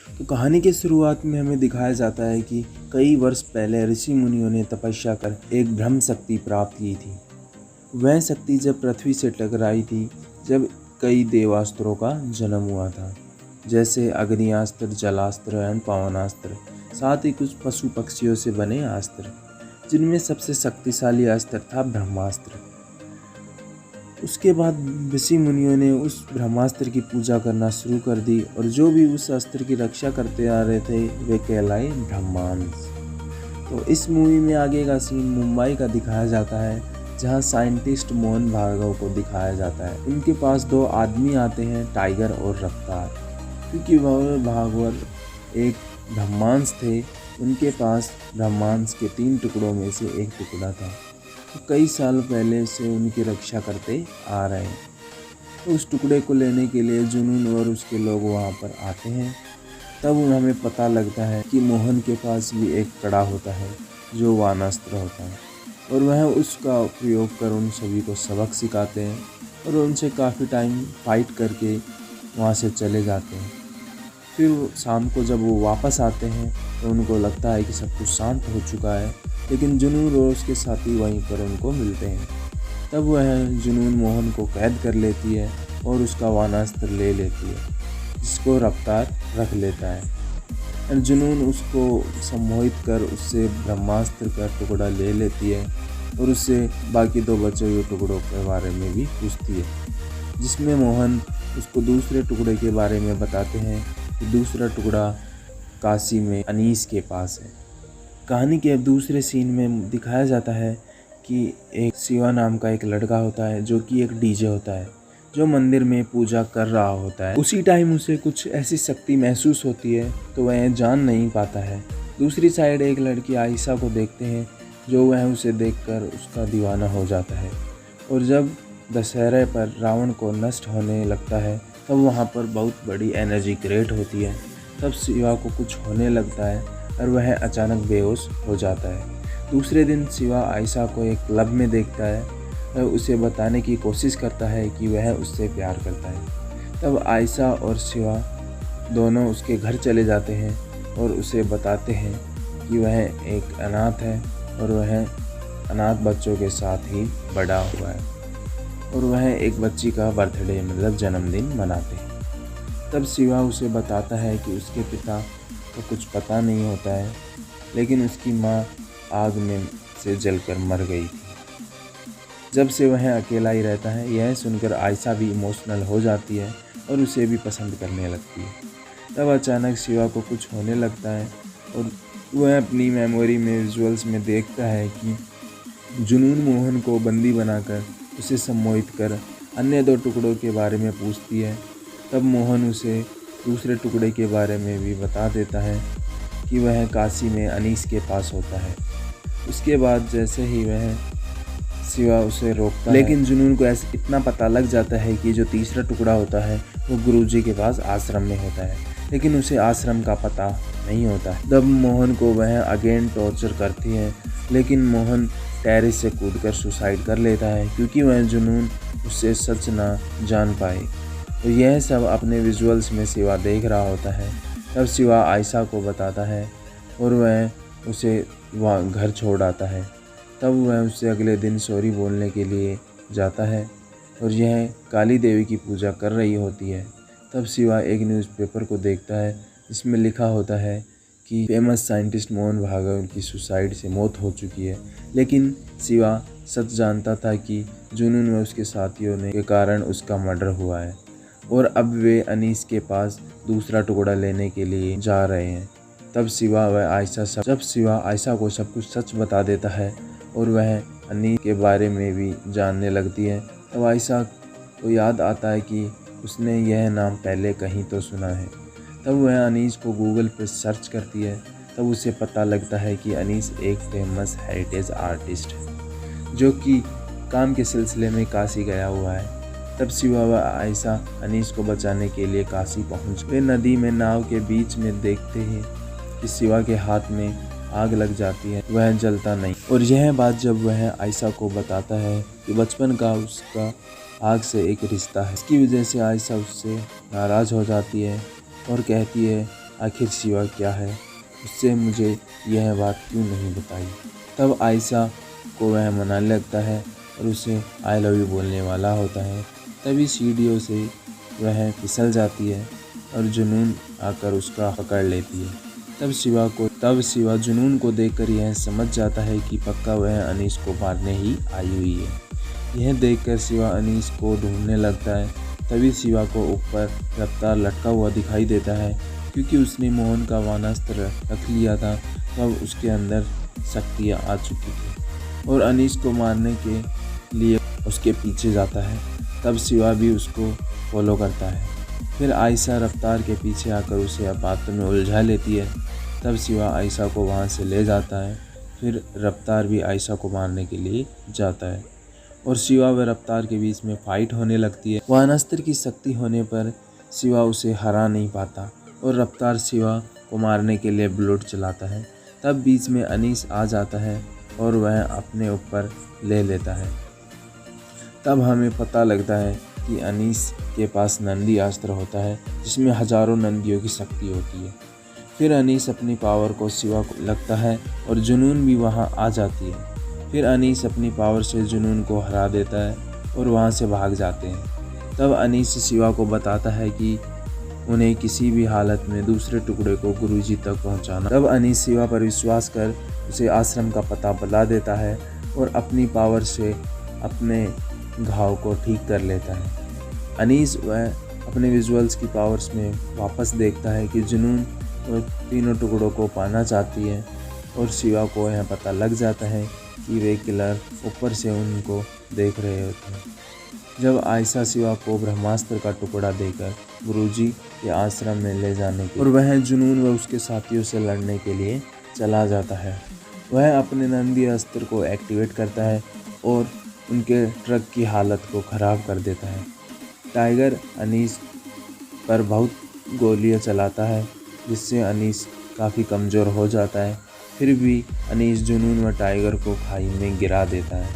तो कहानी के शुरुआत में हमें दिखाया जाता है कि कई वर्ष पहले ऋषि मुनियों ने तपस्या कर एक ब्रह्म शक्ति प्राप्त की थी। वह शक्ति जब पृथ्वी से टकराई थी, जब कई देवास्त्रों का जन्म हुआ था, जैसे अग्नियास्त्र, जलास्त्र एवं पवनास्त्र, साथ ही कुछ पशु पक्षियों से बने अस्त्र, जिनमें सबसे शक्तिशाली अस्त्र था ब्रह्मास्त्र। उसके बाद ऋषि मुनियों ने उस ब्रह्मास्त्र की पूजा करना शुरू कर दी और जो भी उस अस्त्र की रक्षा करते आ रहे थे वे कहलाए ब्रह्मांस। तो इस मूवी में आगे का सीन मुंबई का दिखाया जाता है, जहां साइंटिस्ट मोहन भार्गव को दिखाया जाता है। उनके पास दो आदमी आते हैं, टाइगर और रफ्तार। क्योंकि वह भागवत एक ब्रह्मांस थे, उनके पास ब्रह्मांस के 3 टुकड़ों में से एक टुकड़ा था। तो कई साल पहले से उनकी रक्षा करते आ रहे हैं। तो उस टुकड़े को लेने के लिए जुनून और उसके लोग वहाँ पर आते हैं। तब हमें पता लगता है कि मोहन के पास भी एक कड़ा होता है जो वानास्त्र होता है, और वह उसका प्रयोग कर उन सभी को सबक सिखाते हैं और उनसे काफ़ी टाइम फाइट करके वहाँ से चले जाते हैं। फिर शाम को जब वो वापस आते हैं तो उनको लगता है कि सब कुछ शांत हो चुका है, लेकिन जुनून और उसके साथी वहीं पर उनको मिलते हैं। तब वह जुनून मोहन को कैद कर लेती है और उसका वानास्त्र ले लेती है, जिसको रफ्तार रख लेता है। और जुनून उसको सम्मोहित कर उससे ब्रह्मास्त्र का टुकड़ा ले लेती है और उससे बाकी 2 बचे हुए टुकड़ों के बारे में भी पूछती है, जिसमें मोहन उसको दूसरे टुकड़े के बारे में बताते हैं कि दूसरा टुकड़ा काशी में अनीस के पास है। कहानी के दूसरे सीन में दिखाया जाता है कि एक शिवा नाम का एक लड़का होता है, जो कि एक डीजे होता है, जो मंदिर में पूजा कर रहा होता है। उसी टाइम उसे कुछ ऐसी शक्ति महसूस होती है, तो वह जान नहीं पाता है। दूसरी साइड एक लड़की आयशा को देखते हैं, जो वह उसे देखकर उसका दीवाना हो जाता है। और जब दशहरे पर रावण को नष्ट होने लगता है, तब वहाँ पर बहुत बड़ी एनर्जी क्रिएट होती है। तब शिवा को कुछ होने लगता है और वह अचानक बेहोश हो जाता है। दूसरे दिन शिवा आयशा को एक क्लब में देखता है और उसे बताने की कोशिश करता है कि वह उससे प्यार करता है। तब आयशा और शिवा दोनों उसके घर चले जाते हैं और उसे बताते हैं कि वह एक अनाथ है और वह अनाथ बच्चों के साथ ही बड़ा हुआ है, और वह एक बच्ची का बर्थडे मतलब जन्मदिन मनाते हैं। तब शिवा उसे बताता है कि उसके पिता को कुछ पता नहीं होता है, लेकिन उसकी माँ आग में से जलकर मर गई थी। जब से वह अकेला ही रहता है। यह सुनकर आयशा भी इमोशनल हो जाती है और उसे भी पसंद करने लगती है। तब अचानक शिवा को कुछ होने लगता है और वह अपनी मेमोरी में विजुअल्स में देखता है कि जुनून मोहन को बंदी बनाकर उसे सम्मोहित कर अन्य 2 टुकड़ों के बारे में पूछती है। तब मोहन उसे दूसरे टुकड़े के बारे में भी बता देता है कि वह काशी में अनीस के पास होता है। उसके बाद जैसे ही वह शिवा उसे रोकता है, लेकिन जुनून को ऐसे इतना पता लग जाता है कि जो तीसरा टुकड़ा होता है वो गुरुजी के पास आश्रम में होता है, लेकिन उसे आश्रम का पता नहीं होता है। तब मोहन को वह अगेन टॉर्चर करती है, लेकिन मोहन टेरेस से कूदकर सुसाइड कर लेता है, क्योंकि वह जुनून उससे सच ना जान पाए। तो यह सब अपने विजुअल्स में शिवा देख रहा होता है। तब शिवा आयशा को बताता है और वह उसे वहाँ घर छोड़ आता है। तब वह उससे अगले दिन सॉरी बोलने के लिए जाता है और यह काली देवी की पूजा कर रही होती है। तब शिवा एक न्यूज़पेपर को देखता है, जिसमें लिखा होता है कि फेमस साइंटिस्ट मोहन भार्गव की सुसाइड से मौत हो चुकी है। लेकिन शिवा सच जानता था कि जुनून व उसके साथियों ने के कारण उसका मर्डर हुआ है, और अब वे अनीस के पास दूसरा टुकड़ा लेने के लिए जा रहे हैं। तब शिवा आयशा को सब कुछ सच बता देता है और वह अनीस के बारे में भी जानने लगती है। तब आयशा को याद आता है कि उसने यह नाम पहले कहीं तो सुना है। तब वह अनीस को गूगल पर सर्च करती है। तब उसे पता लगता है कि अनीस एक फेमस हेरिटेज आर्टिस्ट है, जो कि काम के सिलसिले में काशी गया हुआ है। तब शिवा व आयशा अनीस को बचाने के लिए काशी पहुँच वे नदी में नाव के बीच में देखते हैं कि शिवा के हाथ में आग लग जाती है, वह जलता नहीं। और यह बात जब वह आयशा को बताता है कि बचपन का उसका आग से एक रिश्ता है, इसकी वजह से आयशा उससे नाराज़ हो जाती है और कहती है आखिर शिवा क्या है, उससे मुझे यह बात क्यों नहीं बताई। तब आयशा को वह मनाने लगता है और उसे आई लव यू बोलने वाला होता है। तभी सीढ़ियों से वह फिसल जाती है और जुनून आकर उसका पकड़ लेती है। तब शिवा जुनून को देखकर यह समझ जाता है कि पक्का वह अनीस को मारने ही आई हुई है। यह देखकर शिवा अनीस को ढूंढने लगता है। तभी शिवा को ऊपर रफ्तार लटका हुआ दिखाई देता है। क्योंकि उसने मोहन का वानास्त्र रख लिया था, तब उसके अंदर शक्तियाँ आ चुकी थी और अनीस को मारने के लिए उसके पीछे जाता है। तब शिवा भी उसको फॉलो करता है। फिर आयशा रफ्तार के पीछे आकर उसे बातों में उलझा लेती है। तब शिवा आयशा को वहाँ से ले जाता है। फिर रफ्तार भी आयशा को मारने के लिए जाता है और शिवा व रफ्तार के बीच में फाइट होने लगती है। वानास्त्र की शक्ति होने पर शिवा उसे हरा नहीं पाता और रफ्तार शिवा को मारने के लिए बुलेट चलाता है। तब बीच में अनीस आ जाता है और वह अपने ऊपर ले लेता है। तब हमें पता लगता है कि अनीस के पास नंदी अस्त्र होता है, जिसमें हजारों नंदियों की शक्ति होती है। फिर अनीस अपनी पावर को शिवा को लगता है और जुनून भी वहां आ जाती है। फिर अनीस अपनी पावर से जुनून को हरा देता है और वहां से भाग जाते हैं। तब अनीस शिवा को बताता है कि उन्हें किसी भी हालत में दूसरे टुकड़े को गुरुजी तक पहुंचाना। तब अनीस शिवा पर विश्वास कर उसे आश्रम का पता बता देता है और अपनी पावर से अपने घाव को ठीक कर लेता है। अनीस वह अपने विजुअल्स की पावर्स में वापस देखता है कि जुनून और तीनों टुकड़ों को पाना चाहती है और शिवा को यह पता लग जाता है कि वे किलर ऊपर से उनको देख रहे होते हैं। जब आयशा शिवा को ब्रह्मास्त्र का टुकड़ा देकर गुरुजी के आश्रम में ले जाने के और वह जुनून व उसके साथियों से लड़ने के लिए चला जाता है। वह अपने नंदी अस्त्र को एक्टिवेट करता है और उनके ट्रक की हालत को ख़राब कर देता है। टाइगर अनीस पर बहुत गोलियां चलाता है, जिससे अनीस काफ़ी कमज़ोर हो जाता है। फिर भी अनीस जुनून व टाइगर को खाई में गिरा देता है,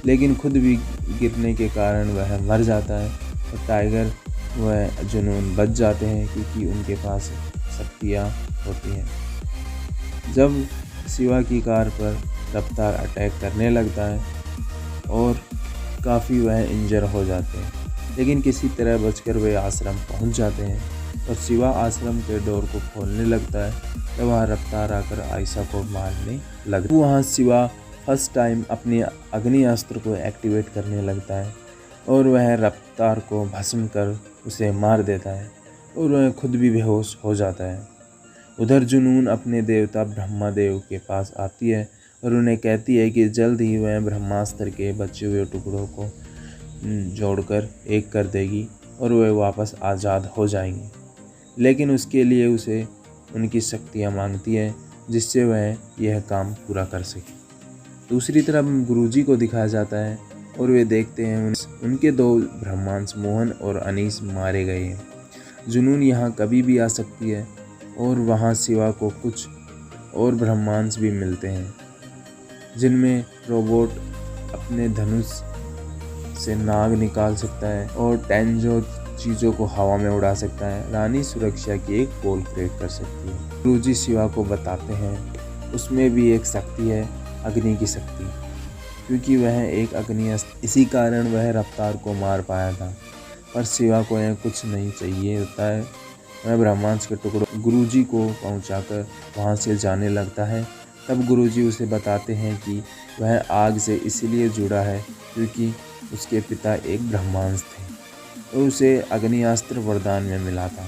लेकिन खुद भी गिरने के कारण वह मर जाता है और टाइगर व जुनून बच जाते हैं क्योंकि उनके पास शक्तियाँ होती हैं। जब शिवा की कार पर रफ्तार अटैक करने लगता है और काफ़ी वह इंजर हो जाते हैं, लेकिन किसी तरह बचकर वे आश्रम पहुंच जाते हैं और शिवा आश्रम के डोर को खोलने लगता है। तब वहाँ रफ्तार आकर आयशा को मारने लगता है। वहाँ शिवा फर्स्ट टाइम अपने अग्नि अस्त्र को एक्टिवेट करने लगता है और वह रफ्तार को भस्म कर उसे मार देता है और वह खुद भी बेहोश हो जाता है। उधर जुनून अपने देवता ब्रह्मा देव के पास आती है और उन्हें कहती है कि जल्द ही वह ब्रह्मास्त्र के बचे हुए टुकड़ों को जोड़कर एक कर देगी और वे वापस आज़ाद हो जाएंगे, लेकिन उसके लिए उसे उनकी शक्तियाँ मांगती है जिससे वह यह काम पूरा कर सके। दूसरी तरफ गुरुजी को दिखाया जाता है और वे देखते हैं उनके दो ब्रह्मांश मोहन और अनीस मारे गए हैं। जुनून यहाँ कभी भी आ सकती है और वहाँ शिवा को कुछ और ब्रह्मांश भी मिलते हैं, जिनमें रोबोट अपने धनुष से नाग निकाल सकता है और टेंजो चीज़ों को हवा में उड़ा सकता है। रानी सुरक्षा की एक पोल क्रिएट कर सकती है। गुरुजी शिवा को बताते हैं उसमें भी एक शक्ति है, अग्नि की शक्ति, क्योंकि वह एक अग्नि अस्त्र, इसी कारण वह रफ्तार को मार पाया था। पर शिवा को यह कुछ नहीं चाहिए होता है। वह ब्रह्मांश के टुकड़ों गुरुजी को पहुंचाकर वहां से जाने लगता है। तब गुरुजी उसे बताते हैं कि वह आग से इसलिए जुड़ा है क्योंकि उसके पिता एक ब्रह्मांश थे और उसे अग्नियास्त्र वरदान में मिला था।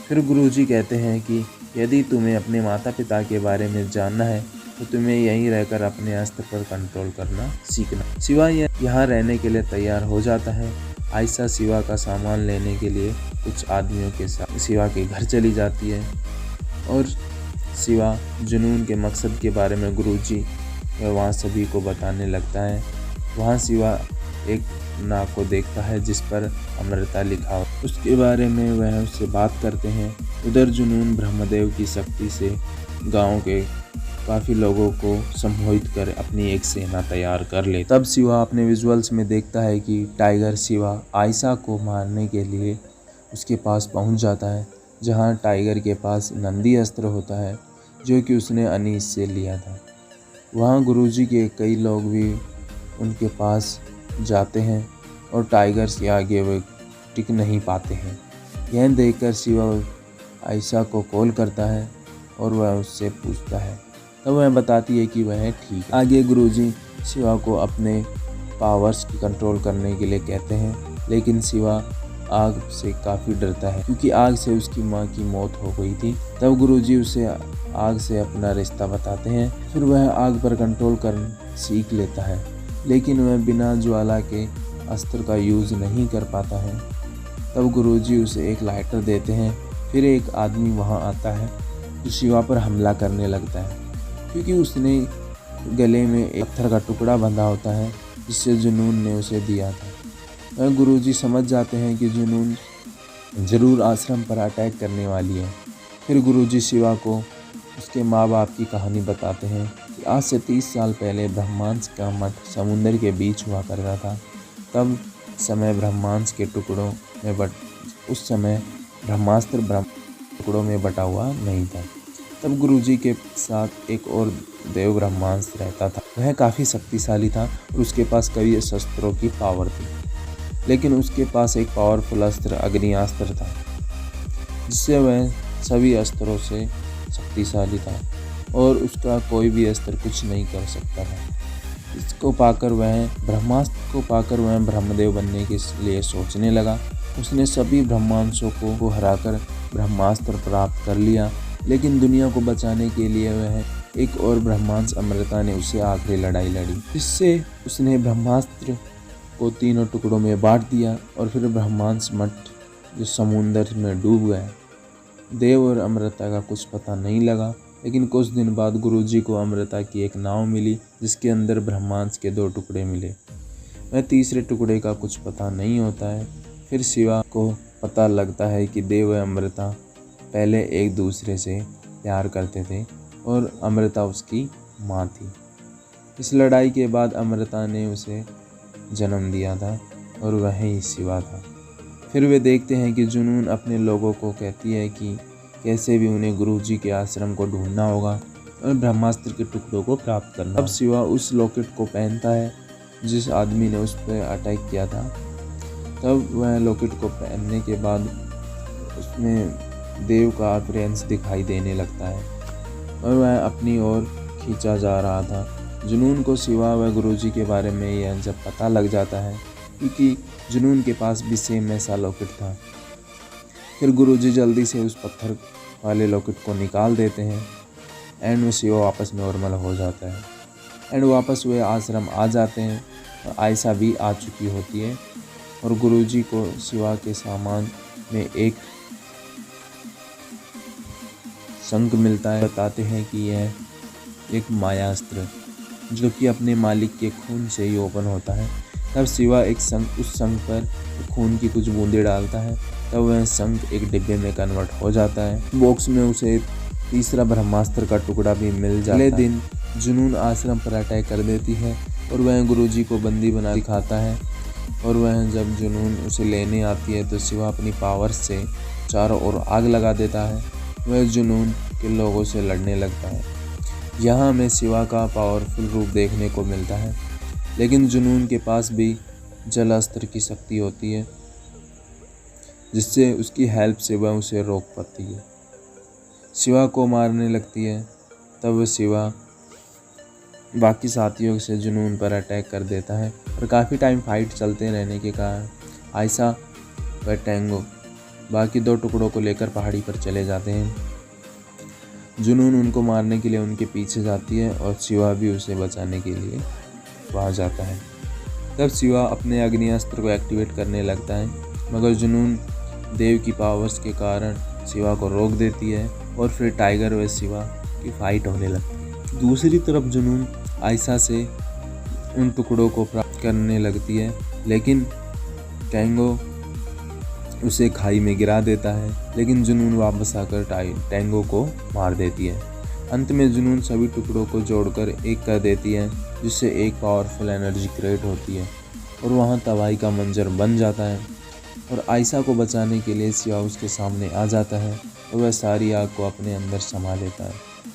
फिर गुरुजी कहते हैं कि यदि तुम्हें अपने माता पिता के बारे में जानना है तो तुम्हें यहीं रहकर अपने अस्त्र पर कंट्रोल करना सीखना। शिवा यहाँ रहने के लिए तैयार हो जाता है। आयशा शिवा का सामान लेने के लिए कुछ आदमियों के साथ शिवा के घर चली जाती है और शिवा जुनून के मकसद के बारे में गुरुजी वहाँ सभी को बताने लगता है। वहाँ शिवा एक नाव को देखता है जिस पर अमृता लिखा हो, उसके बारे में वह उससे बात करते हैं। उधर जुनून ब्रह्मदेव की शक्ति से गांव के काफ़ी लोगों को सम्मोहित कर अपनी एक सेना तैयार कर ले। तब शिवा अपने विजुअल्स में देखता है कि टाइगर शिवा आयशा को मारने के लिए उसके पास पहुंच जाता है। जहाँ टाइगर के पास नंदी अस्त्र होता है जो कि उसने अनीस से लिया था। वहाँ गुरुजी के कई लोग भी उनके पास जाते हैं और टाइगर के आगे वे टिक नहीं पाते हैं। यह देखकर शिवा आयशा को कॉल करता है और वह उससे पूछता है, तब वह बताती है कि वह ठीक है। आगे गुरुजी शिवा को अपने पावर्स की कंट्रोल करने के लिए कहते हैं, लेकिन शिवा आग से काफ़ी डरता है क्योंकि आग से उसकी माँ की मौत हो गई थी। तब गुरुजी उसे आग से अपना रिश्ता बताते हैं। फिर वह आग पर कंट्रोल कर सीख लेता है, लेकिन वह बिना ज्वाला के अस्त्र का यूज़ नहीं कर पाता है। तब गुरुजी उसे एक लाइटर देते हैं। फिर एक आदमी वहाँ आता है जो शिवा पर हमला करने लगता है क्योंकि उसने गले में एक पत्थर का टुकड़ा बंधा होता है जिससे जुनून ने उसे दिया था। वह गुरुजी समझ जाते हैं कि जुनून ज़रूर आश्रम पर अटैक करने वाली है। फिर गुरुजी शिवा को उसके माँ बाप की कहानी बताते हैं कि आज से 30 साल पहले ब्रह्मांस का मठ समुंदर के बीच हुआ करता था। तब समय ब्रह्मांस के टुकड़ों में उस समय ब्रह्मास्त्र टुकड़ों में बटा हुआ नहीं था। तब गुरुजी के साथ एक और देव ब्रह्मांस रहता था। वह काफ़ी शक्तिशाली था और उसके पास कई शस्त्रों की पावर थी, लेकिन उसके पास एक पावरफुल अस्त्र अग्नियास्त्र था जिससे वह सभी अस्त्रों से शक्तिशाली था और उसका कोई भी अस्त्र कुछ नहीं कर सकता था। इसको पाकर वह ब्रह्मास्त्र को पाकर वह ब्रह्मदेव बनने के लिए सोचने लगा। उसने सभी ब्रह्मांशों को हराकर ब्रह्मास्त्र प्राप्त कर लिया, लेकिन दुनिया को बचाने के लिए वह एक और ब्रह्मांश अमृता ने उससे आखिरी लड़ाई लड़ी, जिससे उसने ब्रह्मास्त्र को तीनों टुकड़ों में बांट दिया और फिर ब्रह्मांश मठ जो समुंदर में डूब गया। देव और अमृता का कुछ पता नहीं लगा, लेकिन कुछ दिन बाद गुरुजी को अमृता की एक नाव मिली जिसके अंदर ब्रह्मांश के 2 टुकड़े मिले। वह तीसरे टुकड़े का कुछ पता नहीं होता है। फिर शिवा को पता लगता है कि देव और अमृता पहले एक दूसरे से प्यार करते थे और अमृता उसकी माँ थी। इस लड़ाई के बाद अमृता ने उसे जन्म दिया था और वही शिवा था। फिर वे देखते हैं कि जुनून अपने लोगों को कहती है कि कैसे भी उन्हें गुरुजी के आश्रम को ढूंढना होगा और ब्रह्मास्त्र के टुकड़ों को प्राप्त करना। अब शिवा उस लॉकेट को पहनता है जिस आदमी ने उस पर अटैक किया था। तब वह लॉकेट को पहनने के बाद उसमें देव का अपीयरेंस दिखाई देने लगता है और वह अपनी ओर खींचा जा रहा था। जुनून को शिवा व गुरुजी के बारे में यह जब पता लग जाता है क्योंकि जुनून के पास भी सेम ऐसा लॉकेट था। फिर गुरुजी जल्दी से उस पत्थर वाले लॉकेट को निकाल देते हैं एंड वो शिवा वापस नॉर्मल हो जाता है एंड वापस वे आश्रम आ जाते हैं और आयशा भी आ चुकी होती है और गुरुजी को शिवा के सामान में एक शंख मिलता है। बताते हैं कि यह एक मायास्त्र जो कि अपने मालिक के खून से ही ओपन होता है। तब शिवा उस शंख पर खून की कुछ बूंदें डालता है। तब वह शंख एक डिब्बे में कन्वर्ट हो जाता है। बॉक्स में उसे तीसरा ब्रह्मास्त्र का टुकड़ा भी मिल जाता है। अगले दिन जुनून आश्रम पर अटैक कर देती है और वह गुरुजी को बंदी बना दिखाता है और वह जब जुनून उसे लेने आती है तो शिवा अपनी पावर से चारों ओर आग लगा देता है। वह जुनून के लोगों से लड़ने लगता है। यहाँ हमें शिवा का पावरफुल रूप देखने को मिलता है, लेकिन जुनून के पास भी जल अस्त्र की शक्ति होती है जिससे उसकी हेल्प से वह उसे रोक पाती है। शिवा को मारने लगती है। तब वह शिवा बाकी साथियों से जुनून पर अटैक कर देता है और काफ़ी टाइम फाइट चलते रहने के कारण आयशा व टेंगो बाकी 2 टुकड़ों को लेकर पहाड़ी पर चले जाते हैं। जुनून उनको मारने के लिए उनके पीछे जाती है और शिवा भी उसे बचाने के लिए वहाँ जाता है। तब शिवा अपने अग्निअस्त्र को एक्टिवेट करने लगता है, मगर जुनून देव की पावर्स के कारण शिवा को रोक देती है और फिर टाइगर व शिवा की फाइट होने लगती है। दूसरी तरफ जुनून आयशा से उन टुकड़ों को प्राप्त करने लगती है, लेकिन टेंगो उसे खाई में गिरा देता है, लेकिन जुनून वापस आकर टेंगो को मार देती है। अंत में जुनून सभी टुकड़ों को जोड़कर एक कर देती है, जिससे एक पावरफुल एनर्जी क्रिएट होती है और वहाँ तबाही का मंजर बन जाता है। और आयशा को बचाने के लिए शिवा उसके सामने आ जाता है तो वह सारी आग को अपने अंदर समा लेता है।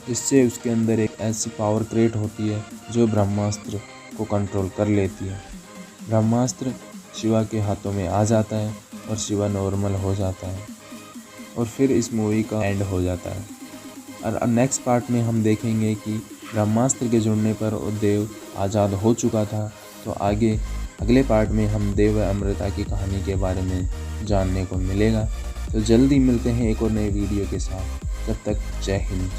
इससे उसके अंदर एक ऐसी पावर क्रिएट होती है जो ब्रह्मास्त्र को कंट्रोल कर लेती है। ब्रह्मास्त्र शिवा के हाथों में आ जाता है और शिवा नॉर्मल हो जाता है और फिर इस मूवी का एंड हो जाता है। और नेक्स्ट पार्ट में हम देखेंगे कि ब्रह्मास्त्र के जुड़ने पर देव आज़ाद हो चुका था। तो अगले पार्ट में हम देव व अमृता की कहानी के बारे में जानने को मिलेगा। तो जल्दी मिलते हैं एक और नए वीडियो के साथ। तब तक जय हिंद।